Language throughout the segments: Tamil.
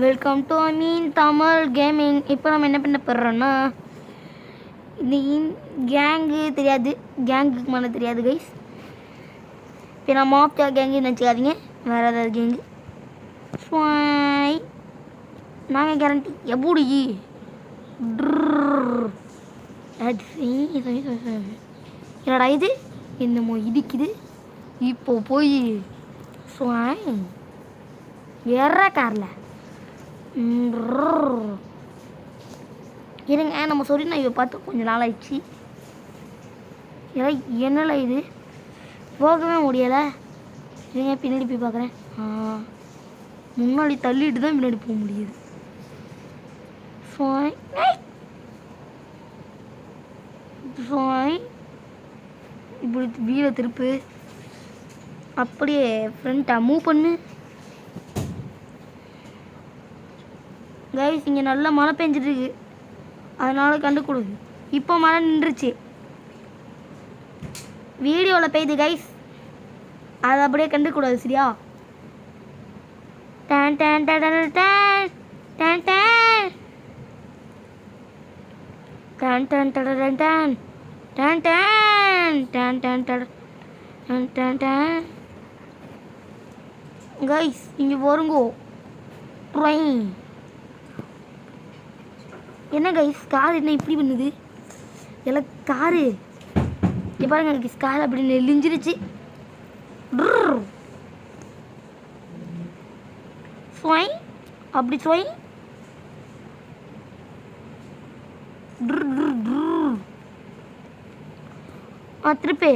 Welcome to Ameen Tamil gaming. இப்போ நம்ம என்ன பண்ண போடுறோன்னா, இந்த கேங்கு தெரியாது, கேங்குக்கு மேலே தெரியாது கைஸ். இப்போ நான் மாஃபியா கேங்கு நினச்சிக்காதீங்க, வேறு ஏதாவது கேங்கு. ஸ்வாய் நாங்கள் கேரண்டி எப்படி என்னடா இது என்னமோ இடிக்குது. இப்போ போய் ஸ்வாய் வேற காரில் இருங்க, நம்ம சொல்லி நான் இவ பார்த்து கொஞ்சம் நாள் ஆயிடுச்சு. என்னல இது போகவே முடியலை. இருங்க பின்னாடி போய் பார்க்குறேன். முன்னாடி தள்ளிட்டு தான் பின்னாடி போக முடியுது. இப்படி வீலை திருப்பு, அப்படியே ஃப்ரண்ட்டாக மூவ் பண்ணு. கைஸ் இங்கே நல்லா மழை பெஞ்சிட்டு இருக்கு, அதனால கண்டு கொடுது. இப்போ மழை நின்றுச்சு, வீடியோவில் பெய்யுது கைஸ், அதை அப்படியே கண்டுக்கூடாது சரியா. டான் டான் டான் டான் டான் டான் டான் டான் டான் டான் டான் டான் டான் டான் டான் டான். கைஸ் இங்கே வருங்கோ ட்ரெயின். என்ன கைஸ் கார் என்ன இப்படி பண்ணுது? எல்லாம் காரு இப்போ பாருங்க கைஸ், கார் அப்படி நெல்லிஞ்சிருச்சு. ஸ்வாய் அப்படி ஸ்வாய் திருப்பி.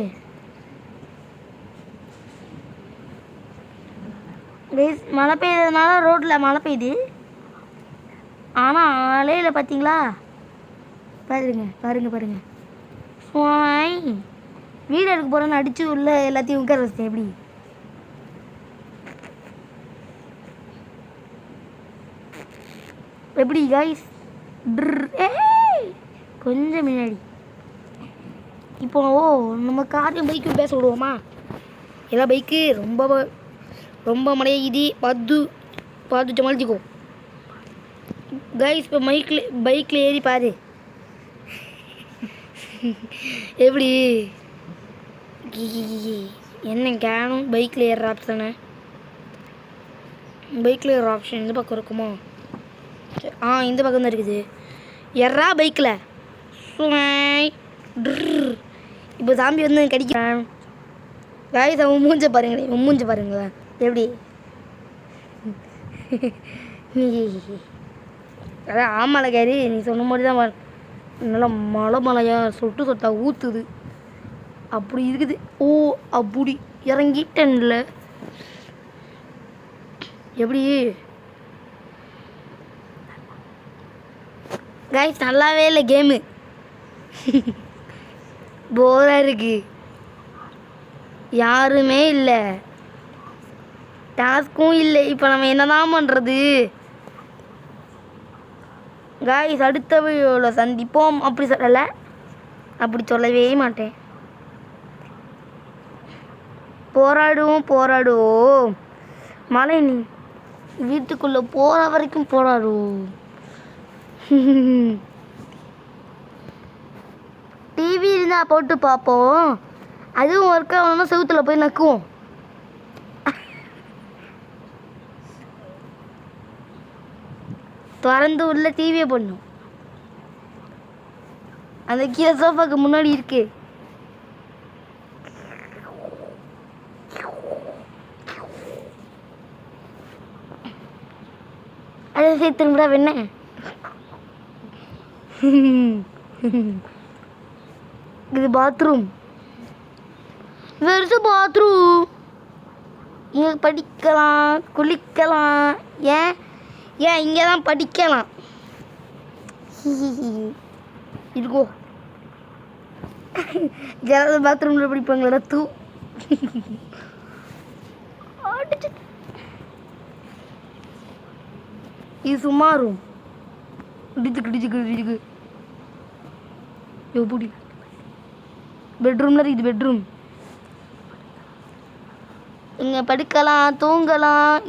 கைஸ் மழை பெய்யறதுனால ரோட்டில் மழை பெய்யுது, ஆனால் ஆலையில் பார்த்தீங்களா? பாருங்க பாருங்க பாருங்க. ஸ்வாய் வீடு எடுக்க போகிறேன்னு அடித்து உள்ள எல்லாத்தையும் உட்கார வச்சேன். எப்படி எப்படி கைஸ்? கொஞ்சம் முன்னாடி இப்போ நம்ம காரையும் பைக்கும் பேச விடுவோமா? எல்லாம் பைக்கு ரொம்ப ரொம்ப மழையுது, பார்த்து சமாளிச்சிக்கோ கைஸ். இப்போ பைக்கில் ஏறி பாரு எப்படி என்ன கேனும். பைக்கில் ஏறுற ஆப்ஷனு, பைக்கில் ஏறுற ஆப்ஷன் இந்த பக்கம் இருக்குமா? இந்த பக்கம் தான் இருக்குது. எறா பைக்கில் இப்போ சாம்பி வந்து கடிக்கிறான் கைஸ். அவன் மூஞ்ச பாருங்களேன், உன் மூஞ்ச பாருங்களேன் எப்படி. அதான் ஆமலை காரி நீ சொன்ன மாதிரி தான் நல்லா மழையாக சொட்டா ஊற்றுது, அப்படி இருக்குது. அப்படி இறங்கிட்டேன்ல எப்படி கைஸ்? நல்லாவே இல்லை கேமு, போராக இருக்கு, யாருமே இல்லை, டாஸ்க்கும் இல்லை. இப்போ நம்ம என்னதான் பண்ணுறது கைஸ்? அடுத்த வீடியோவில் சந்திப்போம். அப்படி சொல்லலை, அப்படி சொல்லவே மாட்டேன். போராடுவோம் மழை நீ வீட்டுக்குள்ளே போகிற வரைக்கும் போராடுவோம். டிவி இருந்தால் போட்டு பார்ப்போம், அதுவும் ஒர்க் ஆகணும்னா செவுத்தில் போய் நக்குவோம். திறந்து உள்ள டிவியை பண்ணும், அந்த கீழே சோஃபாக்கு முன்னாடி இருக்கு. அதை சேர்த்துடா வேண. இது பாத்ரூம், வெறும் பாத்ரூம். இங்கே படிக்கலாம், குளிக்கலாம். ஏன் இங்கே தான் படிக்கலாம் இருக்கோ. யாராவது பாத்ரூமில் படிப்பாங்களா? இது சும்மா ரூம். டிச்சுக்கு எப்படி பெட்ரூம்ல இருக்குது. பெட்ரூம் இங்கே படுக்கலாம், தூங்கலாம்.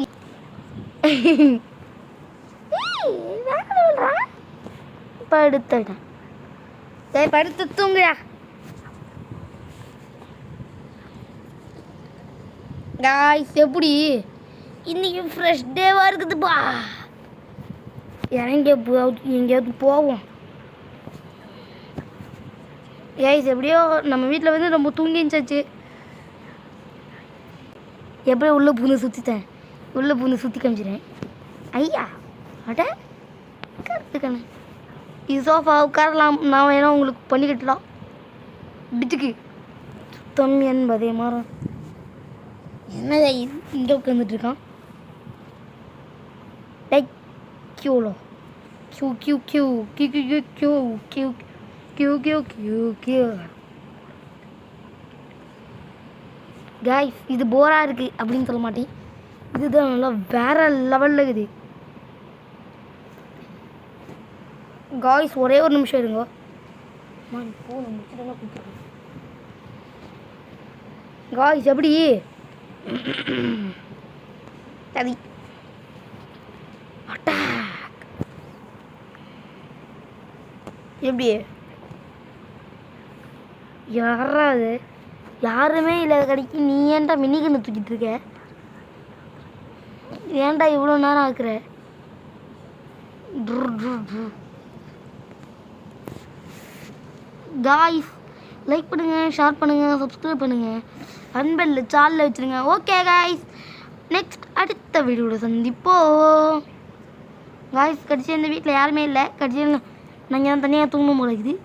படுத்துட்டேன். டேய் படுத்து தூங்குடா. காய்ஸ் எப்படி இன்னைக்கு ஃப்ரெஷ் டேவாக இருக்குதுப்பா. இறங்கி எங்கேயாவது போவோம். காய்ஸ் எப்படியோ நம்ம வீட்டில் வந்து ரொம்ப தூங்கிச்சாச்சு. எப்படியோ உள்ளே பூந்து சுற்றிட்டேன். உள்ளே பூந்து சுற்றி காமிச்சிட்டேன். ஐயா அட கரெக்டுக்கானே இது சோஃபா உட்காரலாம். நான் வேணா உங்களுக்கு பண்ணிக்கிட்டலாம். பிச்சுக்கு சுத்தம் என்பதே மாறும். என்னதா இங்கே உட்காந்துட்ருக்கான். லைக் கியூலோ கியூ கியூ கியூ கியூ கியூ கியூ கியூ கியூ கியூ கியூ கியூ. காய்ஸ் இது போராக இருக்குது அப்படின்னு சொல்ல மாட்டேன். இதுதான் நல்லா வேறு லெவலில் இருக்குது. காய்ஸ் ஒரே ஒரு நிமிஷம் இருங்க. போகணும் முடிச்சுட்டு கொடுத்துருங்க. காய்ஸ் எப்படி சரி அட்டாக் எப்படி யாராவது யாருமே இல்லாத கடைக்கு நீ ஏன்டா மினிகன்னு தூக்கிட்டு இருக்க? ஏன்டா இவ்வளோ நேரம் ஆக்குற? காய்ஸ் லைக் பண்ணுங்கள், ஷேர் பண்ணுங்கள், சப்ஸ்கிரைப் பண்ணுங்கள், அன்பெல்ல சாலில் வச்சுருங்க. ஓகே காய்ஸ் நெக்ஸ்ட் அடுத்த வீடியோவில் சந்திப்போம். காய்ஸ் கடைசி இந்த வீட்டில் யாருமே இல்லை. கடைசியில் நாங்கள் தனியாக தூங்கணும் போல இருக்குது.